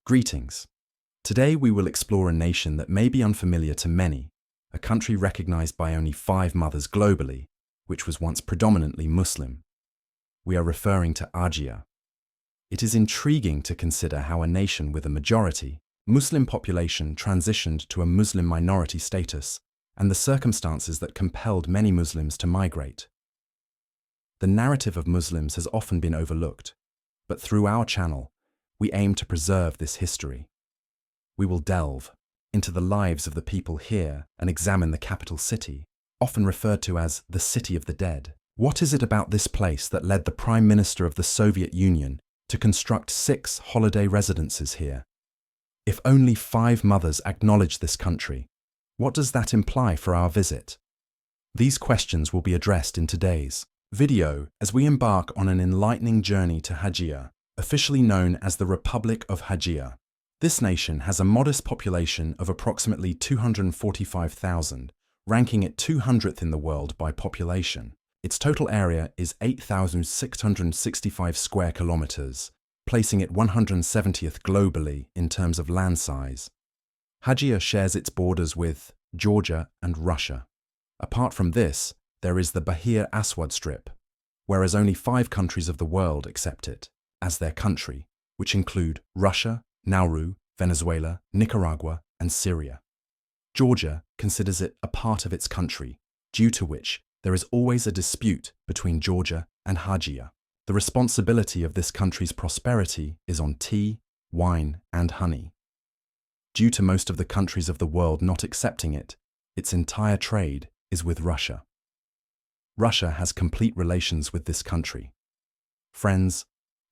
Greetings. Today we will explore a nation that may be unfamiliar to many, a country recognized by only 5 mothers globally, which was once predominantly Muslim. We are referring to Abkhazia. It is intriguing to consider how a nation with a majority Muslim population transitioned to a Muslim minority status and the circumstances that compelled many Muslims to migrate. The narrative of Muslims has often been overlooked, but through our channel, we aim to preserve this history. We will delve into the lives of the people here and examine the capital city, often referred to as the City of the Dead. What is it about this place that led the Prime Minister of the Soviet Union to construct 6 holiday residences here? If only 5 mothers acknowledge this country, what does that imply for our visit? These questions will be addressed in today's video as we embark on an enlightening journey to Abkhazia, officially known as the Republic of Abkhazia. This nation has a modest population of approximately 245,000, ranking it 200th in the world by population. Its total area is 8,665 square kilometers, placing it 170th globally in terms of land size. Abkhazia shares its borders with Georgia and Russia. Apart from this, there is the Bahr Aswad Strip, whereas only 5 countries of the world accept it as their country, which include Russia, Nauru, Venezuela, Nicaragua, and Syria. Georgia considers it a part of its country, due to which there is always a dispute between Georgia and Abkhazia. The responsibility of this country's prosperity is on tea, wine, and honey. Due to most of the countries of the world not accepting it, its entire trade is with Russia. Russia has complete relations with this country. Friends,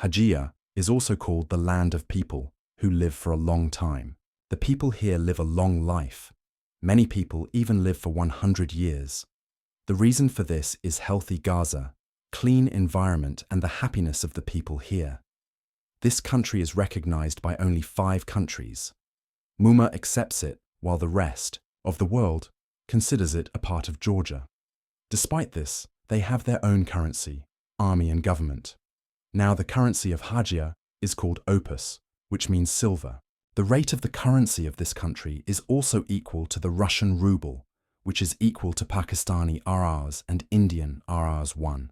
Abkhazia is also called the land of people who live for a long time. The people here live a long life. Many people even live for 100 years. The reason for this is healthy Gaza, clean environment, and the happiness of the people here. This country is recognized by only 5 countries. Mumma accepts it, while the rest of the world considers it a part of Georgia. Despite this, they have their own currency, army, and government. Now the currency of Abkhazia is called opus, which means silver. The rate of the currency of this country is also equal to the Russian ruble, which is equal to Pakistani Rs and Indian Rs1.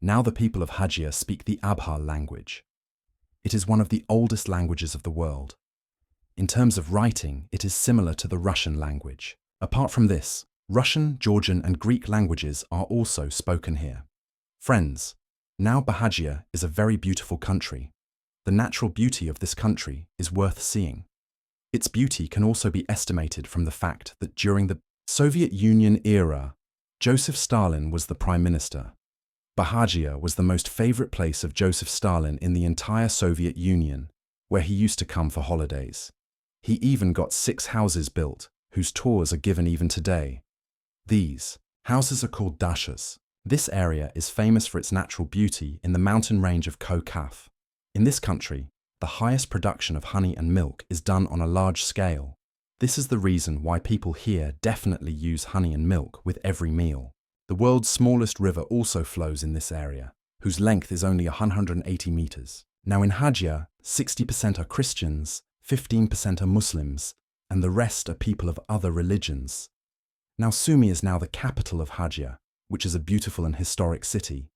Now the people of Abkhazia speak the Abkhaz language. It is one of the oldest languages of the world. In terms of writing, it is similar to the Russian language. Apart from this, Russian, Georgian, and Greek languages are also spoken here. Friends, now Abkhazia is a very beautiful country. The natural beauty of this country is worth seeing. Its beauty can also be estimated from the fact that during the Soviet Union era, Joseph Stalin was the Prime Minister. Abkhazia was the most favorite place of Joseph Stalin in the entire Soviet Union, where he used to come for holidays. He even got 6 houses built, whose tours are given even today. These houses are called dashas. This area is famous for its natural beauty in the mountain range of Caucasus. In this country, the highest production of honey and milk is done on a large scale. This is the reason why people here definitely use honey and milk with every meal. The world's smallest river also flows in this area, whose length is only 180 meters. Now in Abkhazia, 60% are Christians, 15% are Muslims, and the rest are people of other religions. Now Sumy is now the capital of Abkhazia, which is a beautiful and historic city.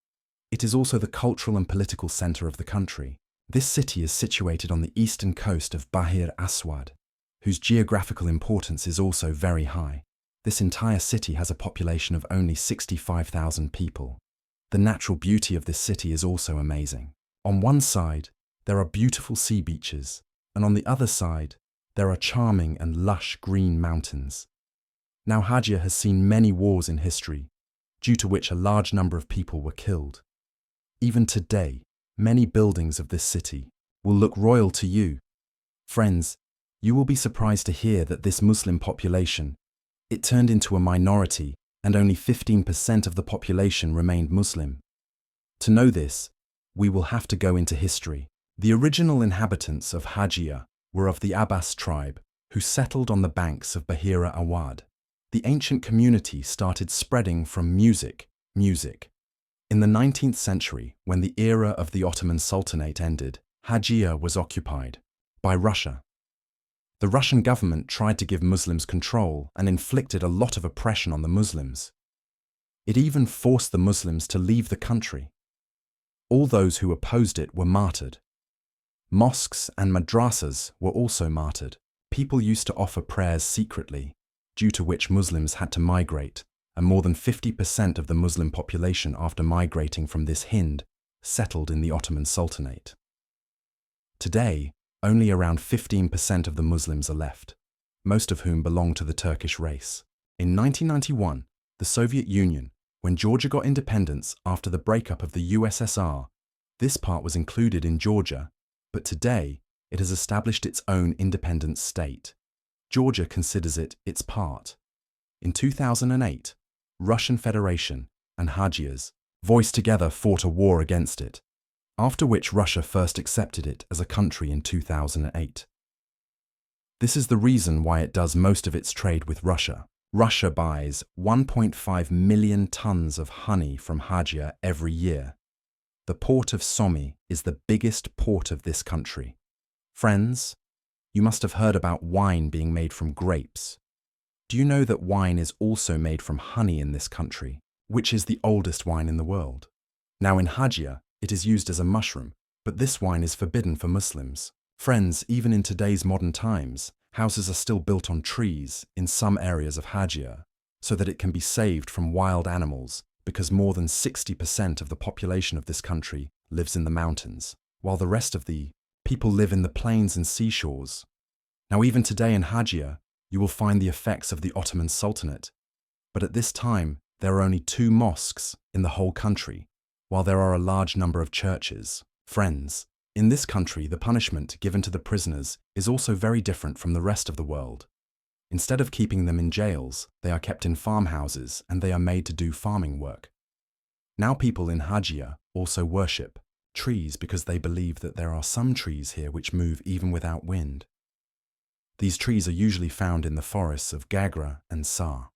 It is also the cultural and political center of the country. This city is situated on the eastern coast of Bahr Aswad, whose geographical importance is also very high. This entire city has a population of only 65,000 people. The natural beauty of this city is also amazing. On one side, there are beautiful sea beaches, and on the other side, there are charming and lush green mountains. Now Abkhazia has seen many wars in history, due to which a large number of people were killed. Even today, many buildings of this city will look royal to you. Friends, you will be surprised to hear that this Muslim population, it turned into a minority and only 15% of the population remained Muslim. To know this, we will have to go into history. The original inhabitants of Abkhazia were of the Abbas tribe, who settled on the banks of Bahr Aswad. The ancient community started spreading from music. In the 19th century, when the era of the Ottoman Sultanate ended, Abkhazia was occupied. by Russia. The Russian government tried to give Muslims control and inflicted a lot of oppression on the Muslims. It even forced the Muslims to leave the country. All those who opposed it were martyred. Mosques and madrasas were also martyred. People used to offer prayers secretly, due to which Muslims had to migrate, and more than 50% of the Muslim population after migrating from this Hind settled in the Ottoman Sultanate. Today, only around 15% of the Muslims are left, most of whom belong to the Turkish race. In 1991, the Soviet Union, when Georgia got independence after the breakup of the USSR, this part was included in Georgia, but today it has established its own independent state. Georgia considers it its part. In 2008, Russian Federation and Hagias voiced together fought a war against it, after which Russia first accepted it as a country in 2008. This is the reason why it does most of its trade with Russia. Russia buys 1.5 million tons of honey from Hagia every year. The port of Sumy is the biggest port of this country. Friends, you must have heard about wine being made from grapes. Do you know that wine is also made from honey in this country, which is the oldest wine in the world? Now in Hagia, it is used as a mushroom, but this wine is forbidden for Muslims. Friends, even in today's modern times, houses are still built on trees in some areas of Hagia, so that it can be saved from wild animals, because more than 60% of the population of this country lives in the mountains, while the rest of the people live in the plains and seashores. Now even today in Hagia, you will find the effects of the Ottoman Sultanate, but at this time there are only 2 mosques in the whole country, while there are a large number of churches. Friends, in this country the punishment given to the prisoners is also very different from the rest of the world. Instead of keeping them in jails, they are kept in farmhouses and they are made to do farming work. Now people in Hagia also worship trees because they believe that there are some trees here which move even without wind. These trees are usually found in the forests of Gagra and Sar.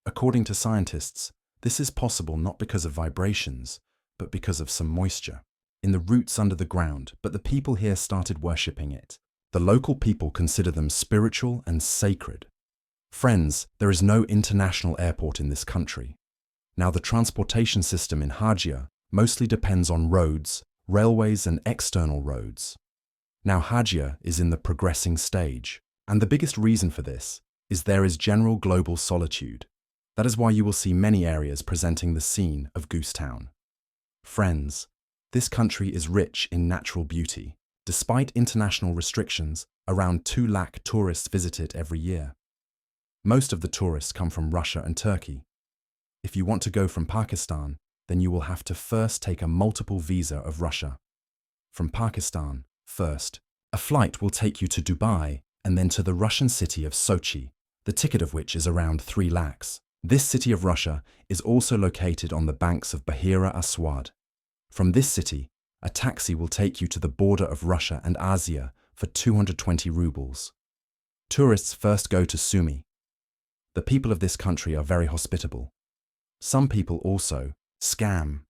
According to scientists, this is possible not because of vibrations, but because of some moisture in the roots under the ground, but the people here started worshipping it. The local people consider them spiritual and sacred. Friends, there is no international airport in this country. Now the transportation system in Hagia mostly depends on roads, railways and external roads. Now Hagia is in the progressing stage, and the biggest reason for this is there is general global solitude. That is why you will see many areas presenting the scene of Goose Town. Friends, this country is rich in natural beauty. Despite international restrictions, around 2 lakh tourists visit it every year. Most of the tourists come from Russia and Turkey. If you want to go from Pakistan, then you will have to first take a multiple visa of Russia. From Pakistan, first, a flight will take you to Dubai and then to the Russian city of Sochi, the ticket of which is around 3 lakhs. This city of Russia is also located on the banks of Bahira Aswad. From this city, a taxi will take you to the border of Russia and Asia for 220 rubles. Tourists first go to Sumy. The people of this country are very hospitable. Some people also scam.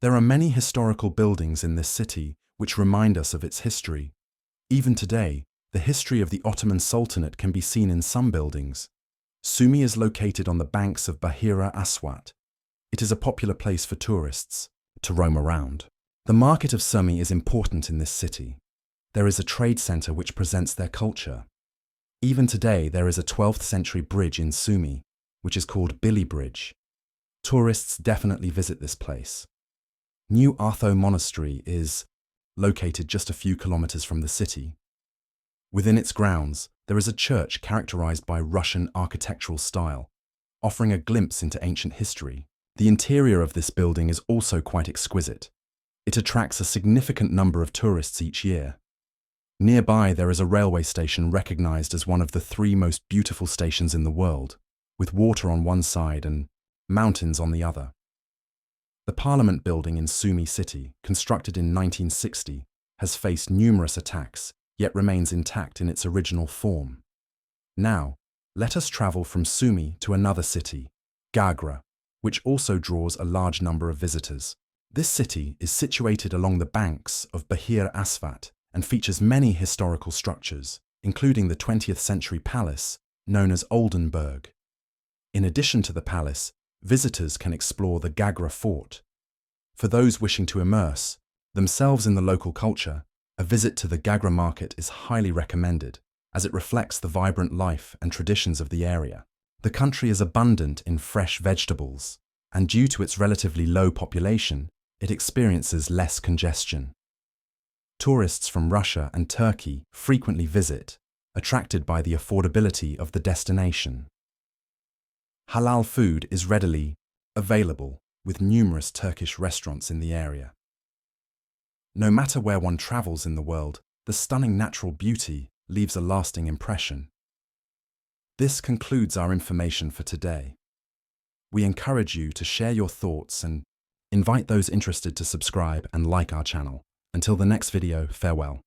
There are many historical buildings in this city which remind us of its history. Even today, the history of the Ottoman Sultanate can be seen in some buildings. Sumy is located on the banks of Bahira Aswad. It is a popular place for tourists to roam around. The market of Sumy is important in this city. There is a trade center which presents their culture. Even today, there is a 12th century bridge in Sumy, which is called Billy Bridge. Tourists definitely visit this place. New Artho Monastery is located just a few kilometers from the city. Within its grounds, there is a church characterized by Russian architectural style, offering a glimpse into ancient history. The interior of this building is also quite exquisite. It attracts a significant number of tourists each year. Nearby, there is a railway station recognized as one of the 3 most beautiful stations in the world, with water on one side and mountains on the other. The Parliament building in Sumy city, constructed in 1960, has faced numerous attacks, yet remains intact in its original form. Now, let us travel from Sumy to another city, Gagra, which also draws a large number of visitors. This city is situated along the banks of Bahir Aswad and features many historical structures, including the 20th century palace known as Oldenburg. In addition to the palace, visitors can explore the Gagra fort. For those wishing to immerse themselves in the local culture, a visit to the Gagra market is highly recommended, as it reflects the vibrant life and traditions of the area. The country is abundant in fresh vegetables, and due to its relatively low population, it experiences less congestion. Tourists from Russia and Turkey frequently visit, attracted by the affordability of the destination. Halal food is readily available, with numerous Turkish restaurants in the area. No matter where one travels in the world, the stunning natural beauty leaves a lasting impression. This concludes our information for today. We encourage you to share your thoughts and invite those interested to subscribe and like our channel. Until the next video, farewell.